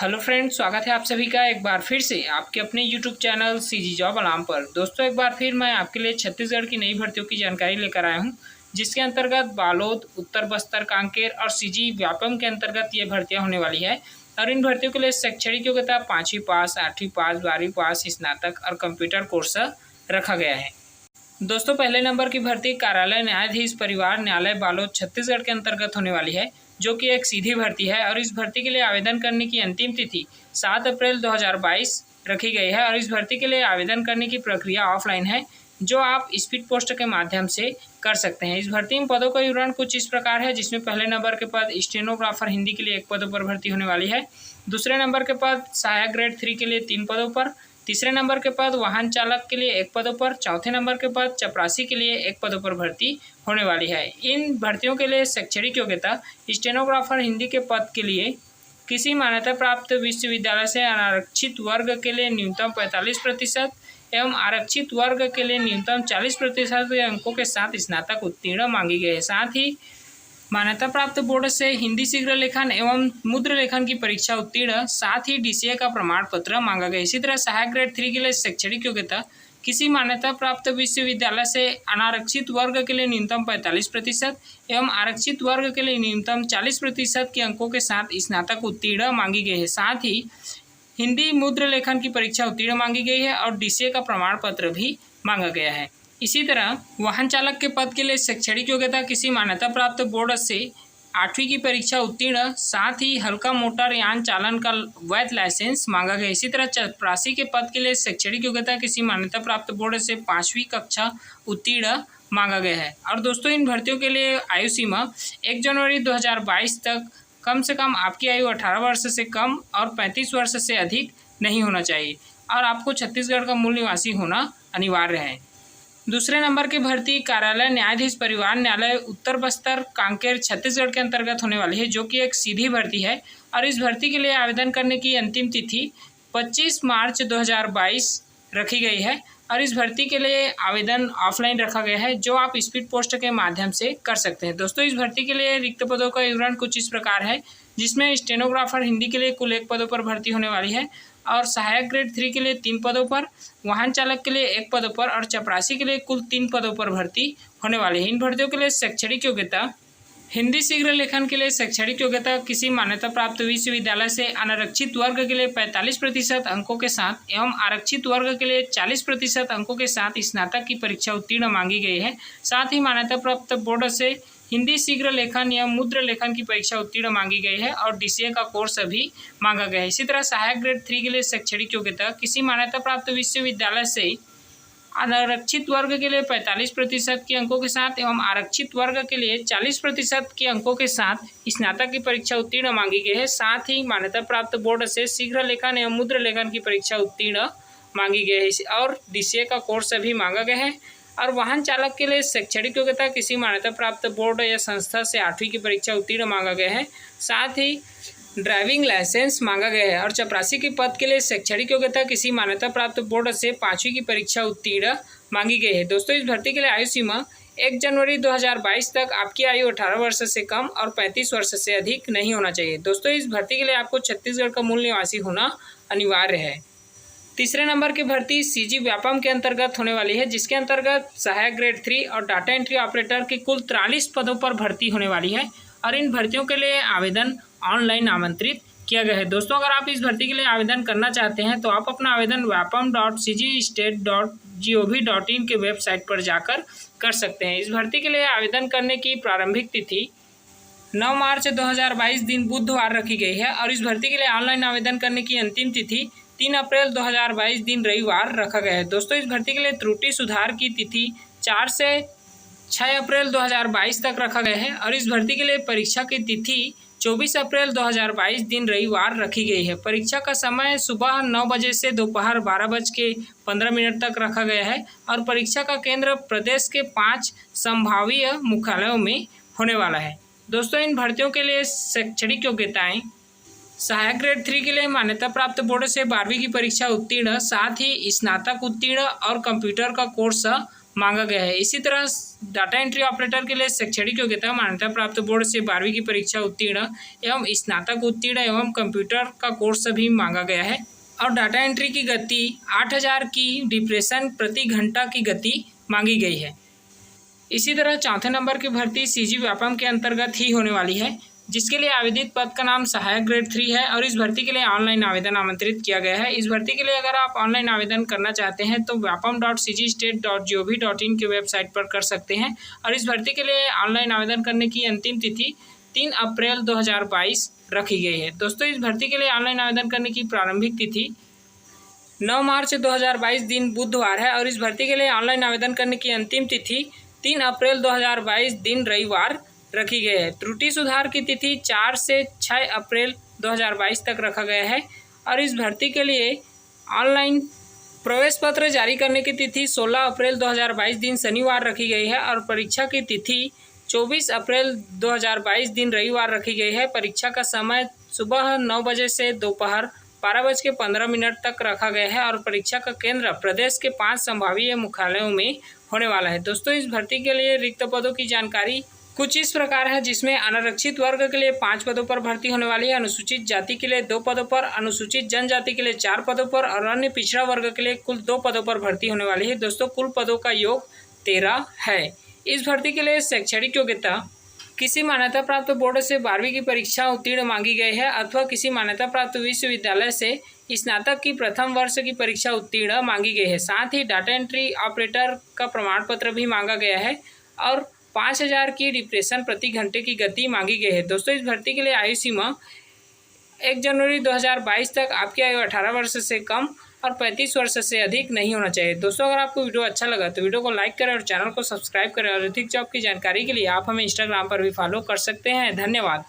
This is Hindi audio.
हेलो फ्रेंड्स, स्वागत है आप सभी का एक बार फिर से आपके अपने YouTube channel CG job alarm पर। दोस्तों, एक बार फिर मैं आपके लिए छत्तीसगढ़ की नई भर्तियों की जानकारी लेकर आया हूं, जिसके अंतर्गत बालोद, उत्तर बस्तर, कांकेर और सीजी व्यापम के अंतर्गत ये भर्तियां होने वाली है। और इन भर्तियों के लिए शैक्षणिक योग्यता 5वीं पास, 8वीं पास, 12वीं पास, स्नातक और कंप्यूटर कोर्स रखा गया है। दोस्तों, पहले नंबर की भर्ती कार्यालय न्यायाधीश परिवार न्यायालय बालोद छत्तीसगढ़ के अंतर्गत होने वाली है, जो कि एक सीधी भर्ती है। और इस भर्ती के लिए आवेदन करने की अंतिम तिथि 7 अप्रैल 2022 रखी गई है। और इस भर्ती के लिए आवेदन करने की प्रक्रिया ऑफलाइन है, जो आप स्पीड पोस्ट के माध्यम से कर सकते हैं। इस भर्ती में पदों का विवरण कुछ इस प्रकार है, जिसमें पहले नंबर के पद स्टेनोग्राफर हिंदी के लिए 1 पदों पर भर्ती होने वाली है। दूसरे नंबर के पद सहायक ग्रेड 3 के लिए 3 पदों पर। तीसरे नंबर के पद वाहन चालक के लिए 1 पदों पर। चौथे नंबर के पद चपरासी के लिए 1 पदों पर भर्ती होने वाली है। इन भर्तियों के लिए शैक्षणिक योग्यता स्टेनोग्राफर हिंदी के पद के लिए किसी मान्यता प्राप्त विश्वविद्यालय से अनारक्षित वर्ग के लिए न्यूनतम 45% एवं आरक्षित वर्ग के लिए न्यूनतम 40% के अंकों के साथ स्नातक उत्तीर्ण मांगी गई है। साथ ही मान्यता प्राप्त बोर्ड से हिंदी शीघ्र लेखन एवं मुद्र लेखन की परीक्षा उत्तीर्ण, साथ ही डीसीए का प्रमाण पत्र मांगा गया। इसी तरह सहायक ग्रेड 3 के लिए शैक्षणिक योग्यता किसी मान्यता प्राप्त विश्वविद्यालय से अनारक्षित वर्ग के लिए न्यूनतम 45% एवं आरक्षित वर्ग के लिए न्यूनतम 40% के अंकों के साथ स्नातक उत्तीर्ण मांगी गई है। साथ ही हिंदी मुद्र लेखन की परीक्षा उत्तीर्ण मांगी गई है और डीसीए का प्रमाण पत्र भी मांगा गया है। इसी तरह वाहन चालक के पद के लिए शैक्षणिक योग्यता किसी मान्यता प्राप्त बोर्ड से 8वीं की परीक्षा उत्तीर्ण, साथ ही हल्का मोटर यान चालन का वैध लाइसेंस मांगा गया। इसी तरह चपरासी के पद के लिए शैक्षणिक योग्यता किसी मान्यता प्राप्त बोर्ड से 5वीं कक्षा उत्तीर्ण मांगा गया है। और दोस्तों, इन भर्तियों के लिए आयु सीमा 1 जनवरी 2022 तक कम से कम आपकी आयु 18 वर्ष से कम और 35 वर्ष से अधिक नहीं होना चाहिए, और आपको छत्तीसगढ़ का मूल निवासी होना अनिवार्य है। दूसरे नंबर की भर्ती कार्यालय न्यायाधीश परिवार न्यायालय उत्तर बस्तर कांकेर छत्तीसगढ़ के अंतर्गत होने वाली है, जो कि एक सीधी भर्ती है। और इस भर्ती के लिए आवेदन करने की अंतिम तिथि 25 मार्च 2022 रखी गई है। और इस भर्ती के लिए आवेदन ऑफलाइन रखा गया है, जो आप स्पीड पोस्ट के माध्यम से कर सकते हैं। दोस्तों, इस भर्ती के लिए रिक्त पदों का विवरण कुछ इस प्रकार है, जिसमें स्टेनोग्राफर हिंदी के लिए कुल 1 पदों पर भर्ती होने वाली है, और सहायक ग्रेड 3 के लिए 3 पदों पर, वाहन चालक के लिए 1 पदों पर और चपरासी के लिए कुल 3 पदों पर भर्ती होने वाली है। इन भर्तियों के लिए शैक्षणिक योग्यता हिंदी शीघ्र लेखन के लिए शैक्षणिक योग्यता किसी मान्यता प्राप्त विश्वविद्यालय से अनारक्षित वर्ग के लिए 45% अंकों के साथ एवं आरक्षित वर्ग के लिए 40% अंकों के साथ स्नातक की परीक्षा उत्तीर्ण मांगी गई है। साथ ही मान्यता प्राप्त बोर्ड से हिंदी शीघ्र लेखन या मुद्र लेखन की परीक्षा उत्तीर्ण मांगी गई है और डीसीए का कोर्स भी मांगा गया है। इसी तरह सहायक ग्रेड 3 के लिए शैक्षणिक योग्यता किसी मान्यता प्राप्त विश्वविद्यालय से अनारक्षित वर्ग के लिए 45% के अंकों के साथ एवं आरक्षित वर्ग के लिए 40% के अंकों के साथ स्नातक की परीक्षा उत्तीर्ण मांगी गई है। साथ ही मान्यता प्राप्त बोर्ड से शीघ्र लेखन एवं मुद्र लेखन की परीक्षा उत्तीर्ण मांगी गई है और डीसीए का कोर्स भी मांगा गया है। और वाहन चालक के लिए शैक्षणिक योग्यता किसी मान्यता प्राप्त बोर्ड या संस्था से 8वीं की परीक्षा उत्तीर्ण मांगा गया है। साथ ही ड्राइविंग लाइसेंस मांगा गया है। और चपरासी के पद के लिए शैक्षणिक योग्यता किसी मान्यता प्राप्त बोर्ड से 5वीं की परीक्षा उत्तीर्ण मांगी गई है। दोस्तों, इस भर्ती के लिए आयु सीमा 1 जनवरी 2022 तक आपकी आयु 18 वर्ष से कम और 35 वर्ष से अधिक नहीं होना चाहिए। दोस्तों, इस भर्ती के लिए आपको छत्तीसगढ़ का मूल निवासी होना अनिवार्य है। तीसरे नंबर की भर्ती सीजी व्यापम के अंतर्गत होने वाली है, जिसके अंतर्गत सहायक ग्रेड 3 और डाटा एंट्री ऑपरेटर के कुल 43 पदों पर भर्ती होने वाली है। और इन भर्तियों के लिए आवेदन ऑनलाइन आमंत्रित किया गया है। दोस्तों, अगर आप इस भर्ती के लिए आवेदन करना चाहते हैं तो आप अपना आवेदन vyapam.cgstate.gov.in के वेबसाइट पर जाकर कर सकते हैं। इस भर्ती के लिए आवेदन करने की प्रारंभिक तिथि 9 मार्च 2022 दिन बुधवार रखी गई है। और इस भर्ती के लिए ऑनलाइन आवेदन करने की अंतिम तिथि 3 अप्रैल 2022 दिन रविवार रखा गया है। दोस्तों, इस भर्ती के लिए त्रुटि सुधार की तिथि 4 से 6 अप्रैल 2022 तक रखा गया है। और इस भर्ती के लिए परीक्षा की तिथि 24 अप्रैल 2022 दिन रविवार रखी गई है। परीक्षा का समय सुबह 9 बजे से दोपहर 12:15 तक रखा गया है। और परीक्षा का केंद्र प्रदेश के 5 संभावीय मुख्यालयों में होने वाला है। दोस्तों, इन भर्तियों के लिए शैक्षणिक योग्यताएं सहायक ग्रेड 3 के लिए मान्यता प्राप्त बोर्ड से 12वीं की परीक्षा उत्तीर्ण, साथ ही स्नातक उत्तीर्ण और कंप्यूटर का कोर्स मांगा गया है। इसी तरह डाटा एंट्री ऑपरेटर के लिए शैक्षणिक योग्यता मान्यता प्राप्त बोर्ड से 12वीं की परीक्षा उत्तीर्ण एवं स्नातक उत्तीर्ण एवं कंप्यूटर का कोर्स भी मांगा गया है। और डाटा एंट्री की गति 8000 की डिप्रेशन प्रति घंटा की गति मांगी गई है। इसी तरह चौथे नंबर की भर्ती सीजी व्यापम के अंतर्गत ही होने वाली है, जिसके लिए आवेदित पद का नाम सहायक ग्रेड 3 है और इस भर्ती के लिए ऑनलाइन आवेदन आमंत्रित किया गया है। इस भर्ती के लिए अगर आप ऑनलाइन आवेदन करना चाहते हैं तो vyapam.cgstate.gov.in की वेबसाइट पर कर सकते हैं। और इस भर्ती के लिए ऑनलाइन आवेदन करने की अंतिम तिथि 3 अप्रैल 2022 रखी गई है। दोस्तों, इस भर्ती के लिए ऑनलाइन आवेदन करने की प्रारंभिक तिथि 9 मार्च 2022 दिन बुधवार है और इस भर्ती के लिए ऑनलाइन आवेदन करने की अंतिम तिथि 3 अप्रैल 2022 दिन रविवार रखी गई है। त्रुटि सुधार की तिथि 4 से 6 अप्रैल 2022 तक रखा गया है। और इस भर्ती के लिए ऑनलाइन प्रवेश पत्र जारी करने की तिथि 16 अप्रैल 2022 दिन शनिवार रखी गई है और परीक्षा की तिथि 24 अप्रैल 2022 दिन रविवार रखी गई है। परीक्षा का समय सुबह 9 बजे से दोपहर 12:15 तक रखा गया है और परीक्षा का केंद्र प्रदेश के 5 संभागीय मुख्यालयों में होने वाला है। दोस्तों, इस भर्ती के लिए रिक्त पदों की जानकारी कुछ इस प्रकार है, जिसमें अनारक्षित वर्ग के लिए 5 पदों पर भर्ती होने वाली है, अनुसूचित जाति के लिए 2 पदों पर, अनुसूचित जनजाति के लिए 4 पदों पर और अन्य पिछड़ा वर्ग के लिए कुल 2 पदों पर भर्ती होने वाली है। दोस्तों, कुल पदों का योग 13 है। इस भर्ती के लिए शैक्षणिक योग्यता किसी मान्यता प्राप्त बोर्ड से 12वीं की परीक्षा उत्तीर्ण मांगी गई है अथवा किसी मान्यता प्राप्त विश्वविद्यालय से स्नातक की प्रथम वर्ष की परीक्षा उत्तीर्ण मांगी गई है। साथ ही डाटा एंट्री ऑपरेटर का प्रमाण पत्र भी मांगा गया है और 5000 की डिप्रेशन प्रति घंटे की गति मांगी गई है। दोस्तों, इस भर्ती के लिए आयु सीमा 1 जनवरी 2022 तक आपकी आयु 18 वर्ष से कम और 35 वर्ष से अधिक नहीं होना चाहिए। दोस्तों, अगर आपको वीडियो अच्छा लगा तो वीडियो को लाइक करें और चैनल को सब्सक्राइब करें और अधिक जॉब की जानकारी के लिए आप हमें इंस्टाग्राम पर भी फॉलो कर सकते हैं। धन्यवाद।